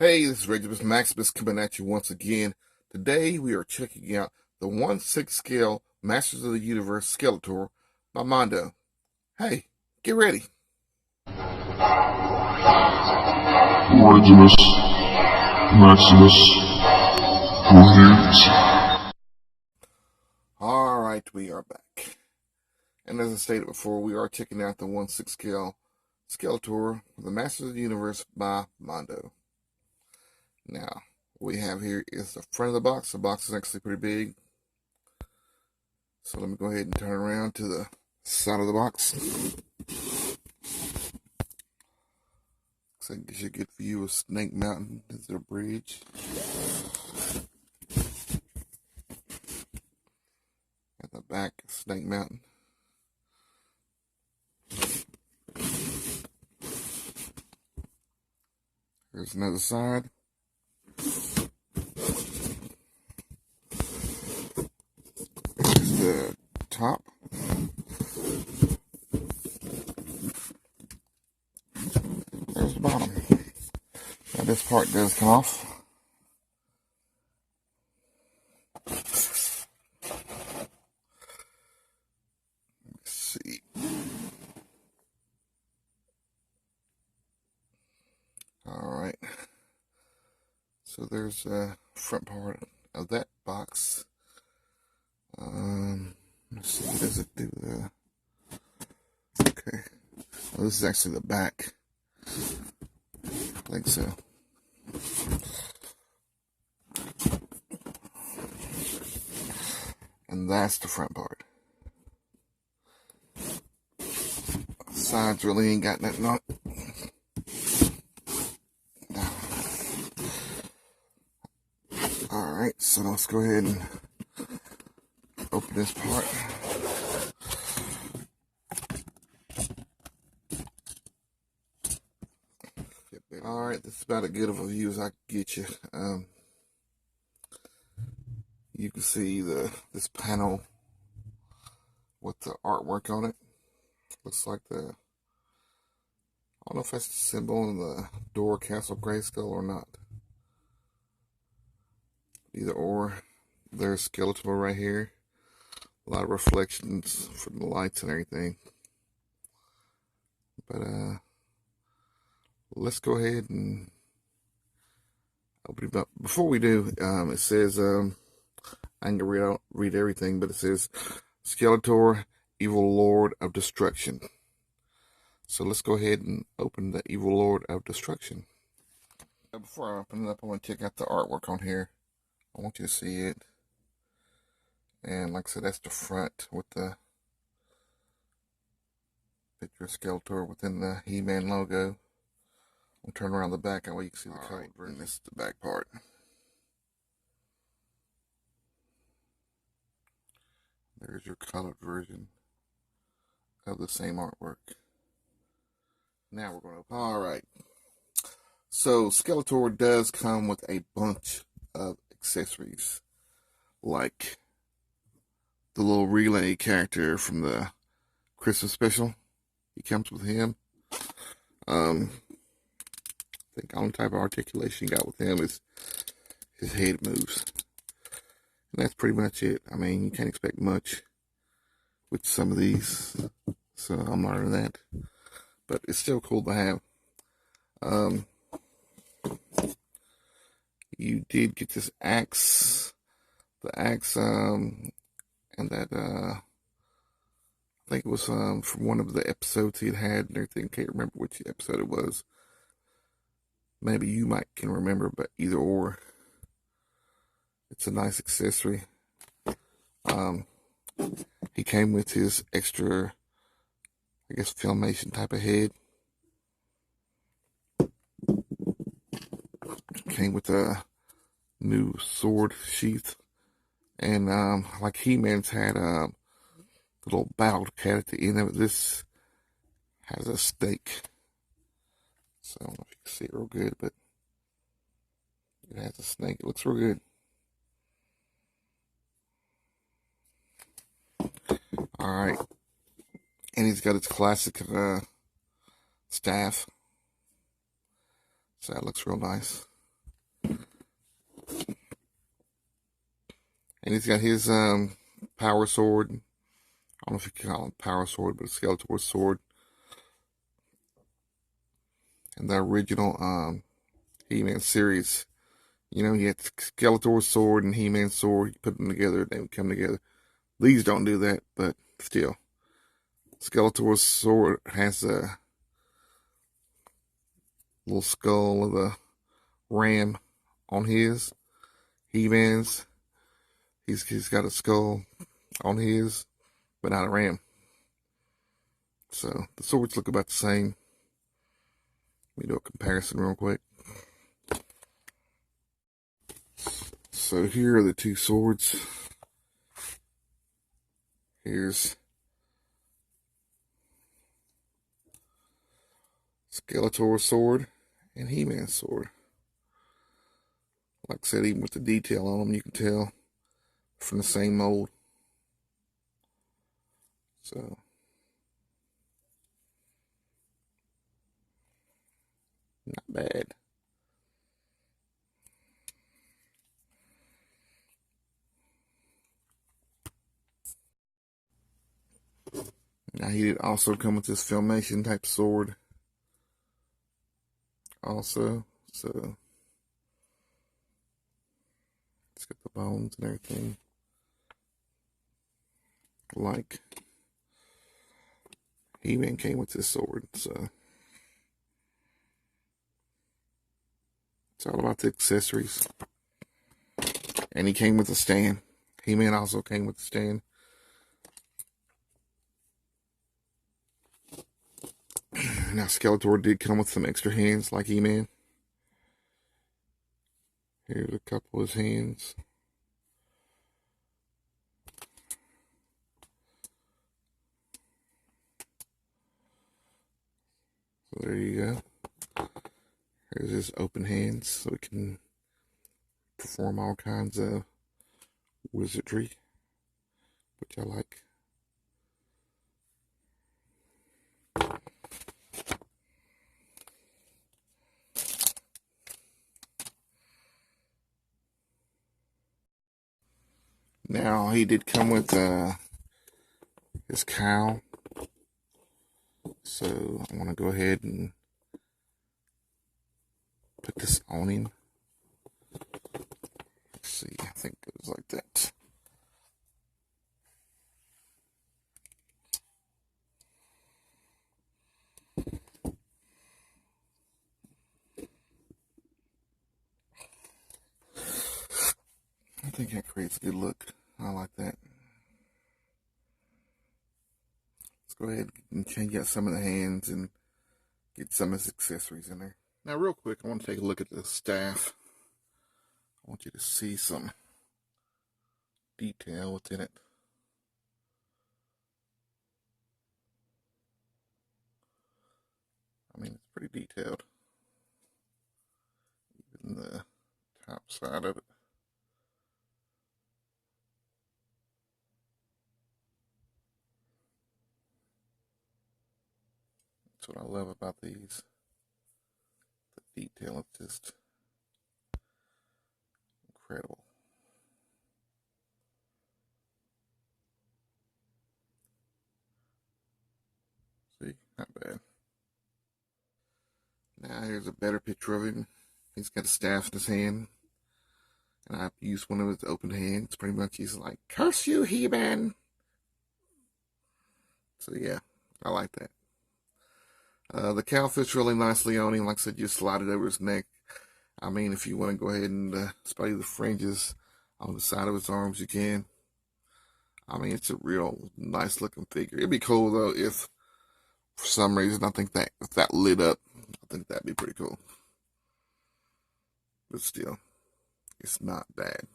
Hey, this is Regimus Maximus coming at you once again. Today we are checking out the 1/6 scale Masters of the Universe Skeletor by Mondo. Hey, get ready. Regimus Maximus reviews. Alright, we are back. And as I stated before, we are checking out the 1/6 scale Skeletor, the Masters of the Universe by Mondo. Now, what we have here is the front of the box. The box is actually pretty big. So let me go ahead and turn around to the side of the box. So it gives you a good view of Snake Mountain. This is a bridge. At the back of Snake Mountain. Here's another side. Here's the top. There's the bottom. Now this part does come off. Let's see. Alright. So there's the front part of that box. Let's see, what does it do? Okay. Well, this is actually the back. I think so. And that's the front part. Sides really ain't got nothing on it. Alright, so let's go ahead and open this part. Alright, this is about as good of a view as I can get you. You can see this panel with the artwork on it. Looks like I don't know if that's the symbol in the door, Castle Grayskull, or not. Either or. There's Skeletor right here. A lot of reflections from the lights and everything. But let's go ahead and open it up. Before we do, it says I can read everything, but it says Skeletor, Evil Lord of Destruction. So let's go ahead and open the Evil Lord of Destruction. Before I open it up, I want to check out the artwork on here. I want you to see it. And like I said, that's the front with the picture of Skeletor within the He-Man logo. I'll turn around the back, that way you can see the color. And this is the back part. There's your colored version of the same artwork. Now we're going to open. Alright. So Skeletor does come with a bunch of accessories. Like the little relay character from the Christmas special. He comes with him. I think the only type of articulation you got with him is his head moves. And that's pretty much it. I mean, you can't expect much with some of these. So I'm learning that. But it's still cool to have. You did get this axe. The axe, and that, I think it was from one of the episodes he had and everything. Can't remember which episode it was. Maybe you can remember, but either or. It's a nice accessory. He came with his extra, I guess, Filmation type of head. Came with a new sword sheath. And like He-Man's had a little battle cat at the end of it. This has a stake. So I don't know if you can see it real good, but it has a snake. It looks real good. Alright. And he's got his classic staff. So that looks real nice. And he's got his power sword. I don't know if you can call it power sword, but a Skeletor sword. And the original He-Man series, you know, you had Skeletor's sword and He-Man's sword. You put them together, they would come together. These don't do that, but still. Skeletor's sword has a little skull of a ram on his. He-Man's, he's got a skull on his, but not a ram. So the swords look about the same. Let me do a comparison real quick. So here are the two swords. Here's Skeletor's sword and He-Man's sword. Like I said, even with the detail on them, you can tell from the same mold. So not bad. Now he did also come with this Filmation type sword. Also, so it's got the bones and everything. Like He-Man came with this sword, so it's all about the accessories. And he came with a stand. He-Man also came with a stand. Now Skeletor did come with some extra hands like He-Man. Here's a couple of his hands. So there you go. Here's his open hands, so he can perform all kinds of wizardry, which I like. Now he did come with his cowl, so I want to go ahead and put this on him. Let's see, I think it goes like that. I think that creates a good look. I like that. Let's go ahead and change out some of the hands and get some of his accessories in there. Now, real quick, I want to take a look at the staff. I want you to see some detail within it. I mean, it's pretty detailed. Even the top side of it. That's what I love about these. The detail is just incredible. See, not bad. Now here's a better picture of him. He's got a staff in his hand. And I've used one of his open hands. Pretty much he's like, curse you, He-Man. So yeah, I like that. The cowl fits really nicely on him. Like I said, you slide it over his neck. I mean, if you want to go ahead and spray the fringes on the side of his arms, you can. I mean, it's a real nice looking figure. It'd be cool though if, for some reason, I think that if that lit up, I think that'd be pretty cool. But still, it's not bad.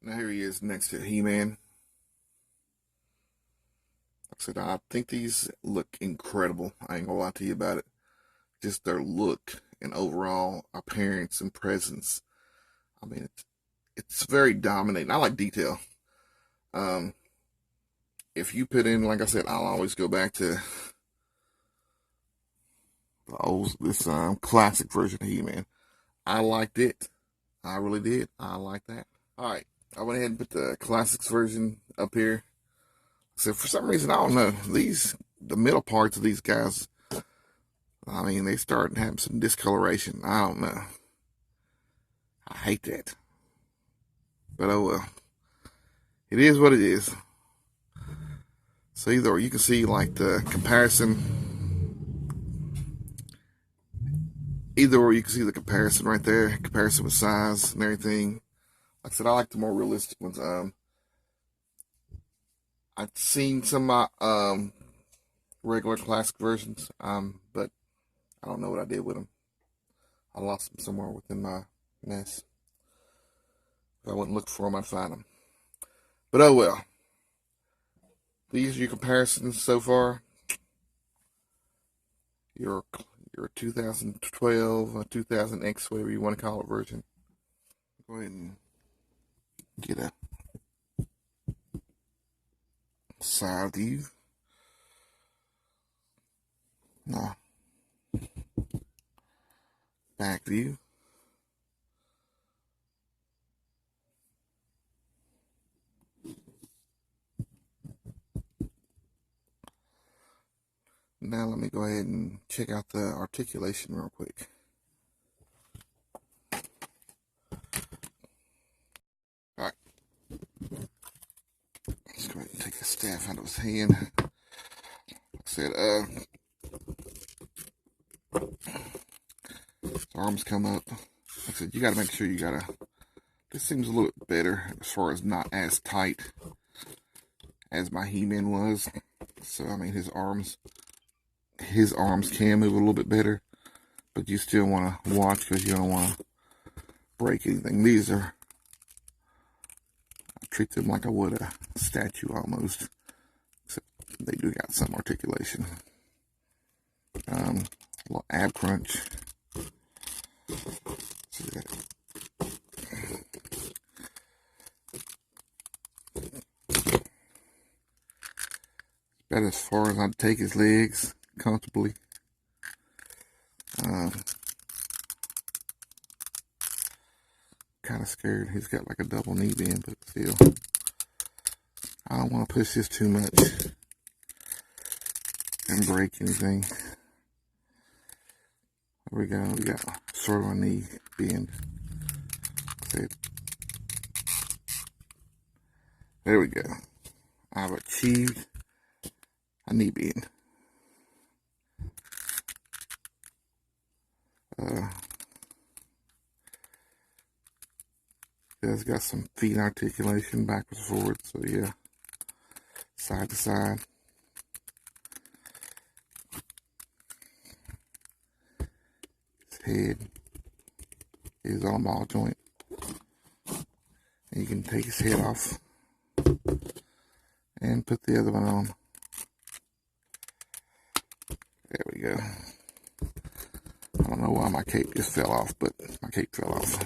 Now here he is next to He-Man. Like I said, I think these look incredible. I ain't gonna lie to you about it. Just their look and overall appearance and presence. I mean, it's very dominating. I like detail. If you put in, like I said, I'll always go back to this classic version of He-Man. I liked it. I really did. I like that. All right, I went ahead and put the classics version up here. So for some reason, I don't know, the middle parts of these guys, I mean, they start having some discoloration. I don't know. I hate that. But oh well. It is what it is. So either you can see like the comparison. Either you can see the comparison right there, comparison with size and everything. Like I said, I like the more realistic ones. I've seen some regular classic versions, but I don't know what I did with them. I lost them somewhere within my mess. If I wouldn't look for them, I'd find them. But oh well. These are your comparisons so far. Your 2012, 2000X, whatever you want to call it, version. Go ahead and get a side view. No. Back view. Now let me go ahead and check out the articulation real quick. Alright. Let's go ahead and take the staff out of his hand. Like I said, his arms come up. Like I said, you gotta make sure this seems a little bit better as far as not as tight as my He-Man was. So I mean his arms can move a little bit better, but you still want to watch because you don't want to break anything. I treat them like I would a statue almost, except they do got some articulation. A little ab crunch. See that? About as far as I'd take his legs comfortably. Kind of scared. He's got like a double knee bend, but still, I don't want to push this too much and break anything. There we go. We got sort of a knee bend. There we go. I've achieved a knee bend. It's got some feet articulation backwards and forward, so yeah, side to side. His head is on a ball joint. And you can take his head off and put the other one on. There we go. I don't know why my cape just fell off, but my cape fell off.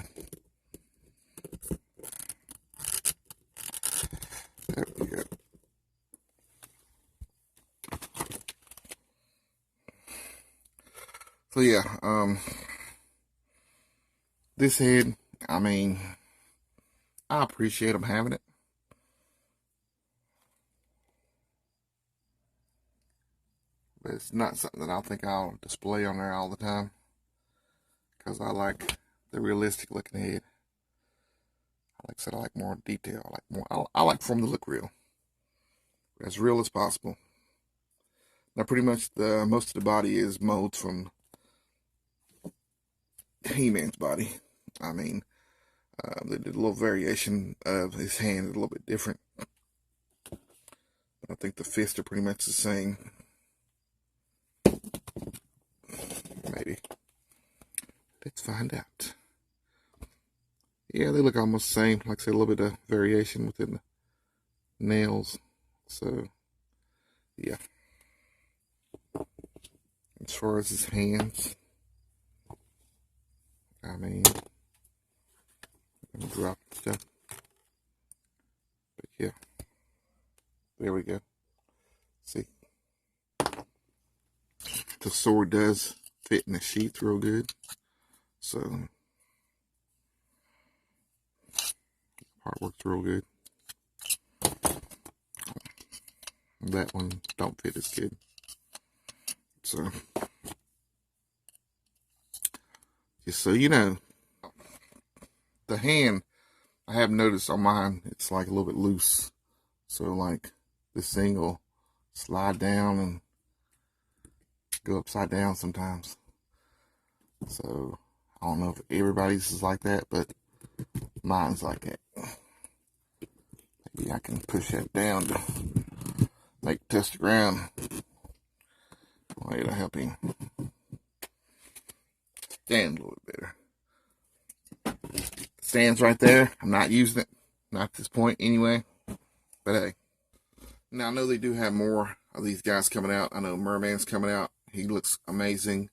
There we go. So yeah, this head, I mean, I appreciate them having it. But it's not something that I think I'll display on there all the time, because I like the realistic looking head. Like I said, I like more detail. I like for them to look real, as real as possible. Now, pretty much most of the body is molds from He-Man's body. I mean, they did a little variation of his hand, a little bit different. But I think the fists are pretty much the same. Maybe. Let's find out. Yeah, they look almost the same. Like I said, a little bit of variation within the nails. So, yeah. As far as his hands, I mean, I'm gonna drop stuff. But yeah, there we go. See, the sword does fit in the sheath real good. So, Artwork's real good. That one don't fit as good. So, just so you know, the hand, I have noticed on mine, it's like a little bit loose. So like this thing will slide down and go upside down sometimes. So I don't know if everybody's is like that, but mine's like that. Maybe I can push that down to make it touch the ground. Well, it'll help him stand a little bit better. Stands right there. I'm not using it. Not at this point anyway. But hey. Now I know they do have more of these guys coming out. I know Merman's coming out. He looks amazing.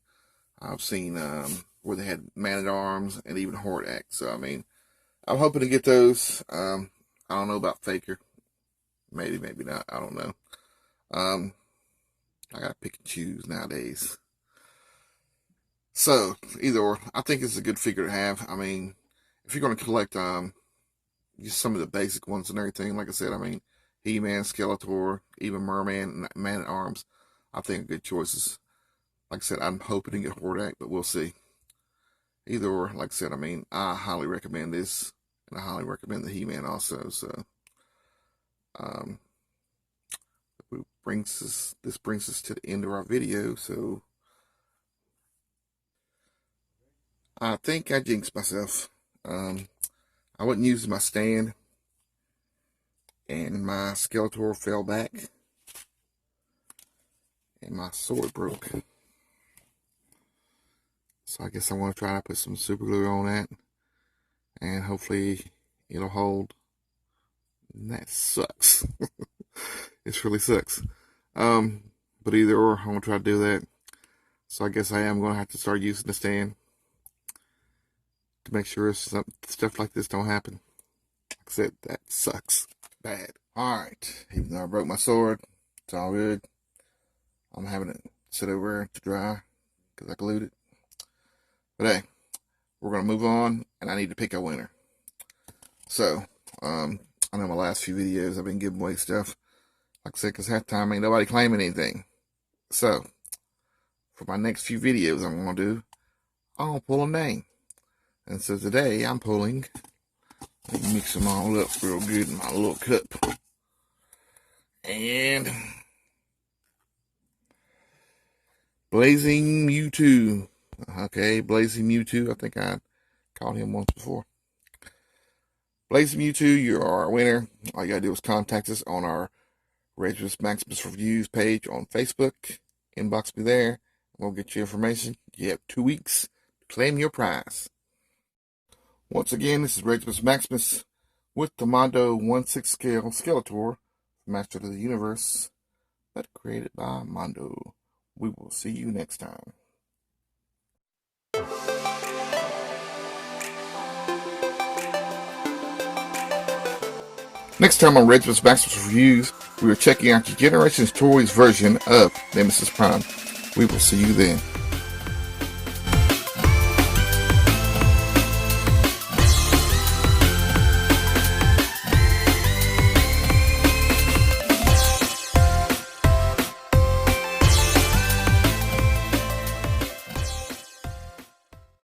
I've seen where they had Man-at-Arms and even Hordak. So I mean, I'm hoping to get those. I don't know about Faker. Maybe, maybe not. I don't know. I gotta pick and choose nowadays. So either or, I think it's a good figure to have. I mean, if you're gonna collect just some of the basic ones and everything, like I said, I mean, He-Man, Skeletor, even Merman, Man-at-Arms, I think are good choices. Like I said, I'm hoping to get Hordak, but we'll see. Either or, like I said, I mean, I highly recommend this, and I highly recommend the He-Man also. So, this brings us to the end of our video. So, I think I jinxed myself. I wasn't using my stand, and my Skeletor fell back, and my sword broke. So I guess I want to try to put some super glue on that, and hopefully it'll hold. And that sucks. It really sucks. But either or, I'm going to try to do that. So I guess I am going to have to start using the stand to make sure stuff like this don't happen. Like I said, that sucks bad. Alright, even though I broke my sword, it's all good. I'm having it sit over to dry because I glued it. But hey, we're going to move on, and I need to pick a winner. So, I know my last few videos I've been giving away stuff. Like I said, because half the time ain't nobody claiming anything. So, for my next few videos I'm going to do, I'm going to pull a name. And so today I'm pulling, let me mix them all up real good in my little cup. And Blazing Mewtwo. Okay, Blazing Mewtwo. I think I caught him once before. Blazing Mewtwo, you are our winner. All you gotta do is contact us on our Regius Maximus Reviews page on Facebook. Inbox me there. We'll get you information. You have 2 weeks to claim your prize. Once again, this is Regius Maximus with the Mondo 1/6 scale Skeletor, Master of the Universe, but created by Mondo. We will see you next time. Next time on Regius Maximus Reviews, we are checking out the Generations Toys version of Nemesis Prime. We will see you then.